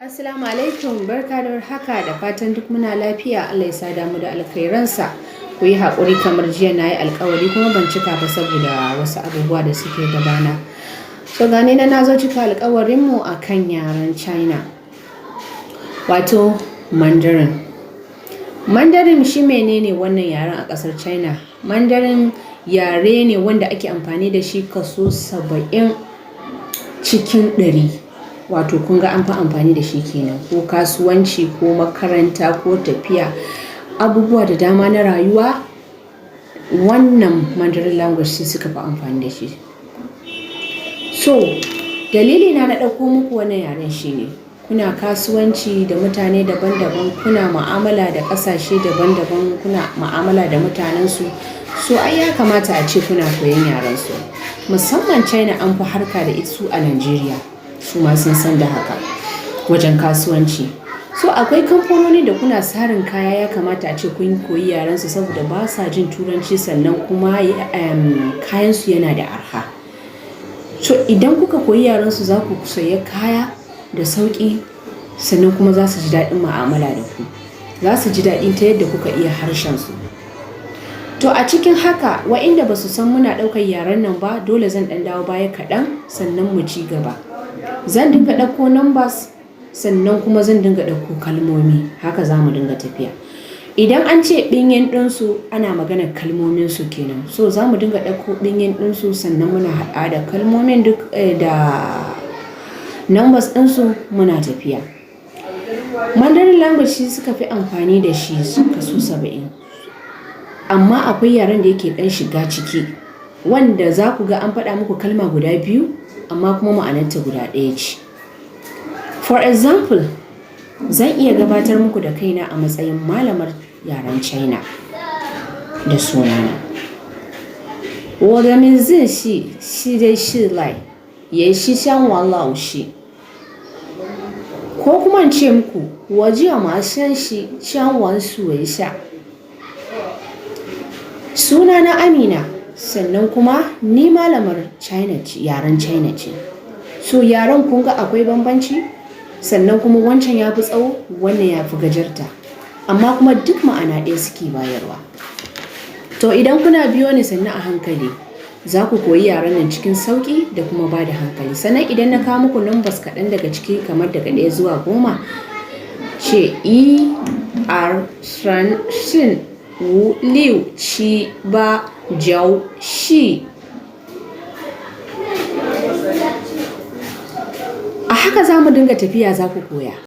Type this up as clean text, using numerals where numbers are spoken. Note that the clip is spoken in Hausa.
Assalamu alaikum, barka da haka da fatan duk muna lafiya. Allah ya sada mu da alkhairansa. Ku yi haƙuri kamar jiya na yi alƙawari kuma ban cika ba saboda wasu abubuwa da suke gabana. So gane na zo cika alƙawarinmu a kan yaren China, wato Mandarin. Mandarin shi menene wannan yaren a ƙasar China? Mandarin yare ne wanda ake amfani da shi kaso 70 cikin 100. Wato kun ga an fi amfani da shi kenan, ko kasuwanci ko makaranta ko tafiya, abubuwa da dama na rayuwa. Wannan Mandarin language shi suka fi amfani da shi. So dalili na ɗauko muku wannan yaren shine kuna kasuwanci da mutane daban-daban, kuna mu'amala da ƙasashe daban-daban, kuna mu'amala da mutanensu. So ai ya kamata a ce kuna koyon yaren su. Musamman China an fi harka da su a Najeriya. Su ma sun san da haka wajen kasuwanci. So akwai kamfanoni da kuna sarin kaya ya kamata a ce kun koyi yaren su saboda ba sa jin turanci, sannan kuma kayan su yana da arha. So idan kuka koyi yaren su za ku saya kaya da sauƙi, sannan kuma za su ji daɗin mu'amala da ku. Za su ji daɗin ta yadda kuka iya harshen su. To a cikin haka, wa'inda ba su san muna ɗaukar yaren nan ba, dole zan ɗan dawo baya kaɗan sannan mu ci gaba. Zan dinga ɗauko numbers, sannan kuma zan dinga ɗauko kalmomi. Haka za mu dinga tafiya. Idan an ce ɓinyin ɗinsu, ana maganar kalmominsu kenan. So za mu dinga ɗauko ɓinyin ɗinsu, sannan muna haɗa da kalmomin duk da numbers ɗinsu muna tafiya. Mandarin language shi suka fi amfani da shi kaso 70. Amma akwai yaren da yake ɗan shiga ciki, wanda za ku ga an faɗa muku kalma guda biyu, amma kuma ma'anarta guda ɗaya ce. For example, zan iya gabatar muku da kaina a matsayin malamar yaren China da sunana. 我的名字是dai shi lai,也是香港老师. Ko kuma in ce muku, 我叫马生shi香港水下. Sunana Amina, sannan kuma ni malamar yaren China ce. So yaren kun ga akwai bambanci, sannan kuma wancan ya fi tsawo, wannan ya fi gajarta, amma kuma duk ma'ana ɗaya suke bayarwa. To idan kuna biyo ni sannan a hankali, za ku koyi yaren nan cikin sauƙi da kuma ba da hankali. Sannan idan na kawo muku numbers kaɗan daga ciki, kamar daga 1 zuwa 10, ce 1 2 3 4 5 6 7 8 9 10. A haka za mu dinga tafiya, za ku koya.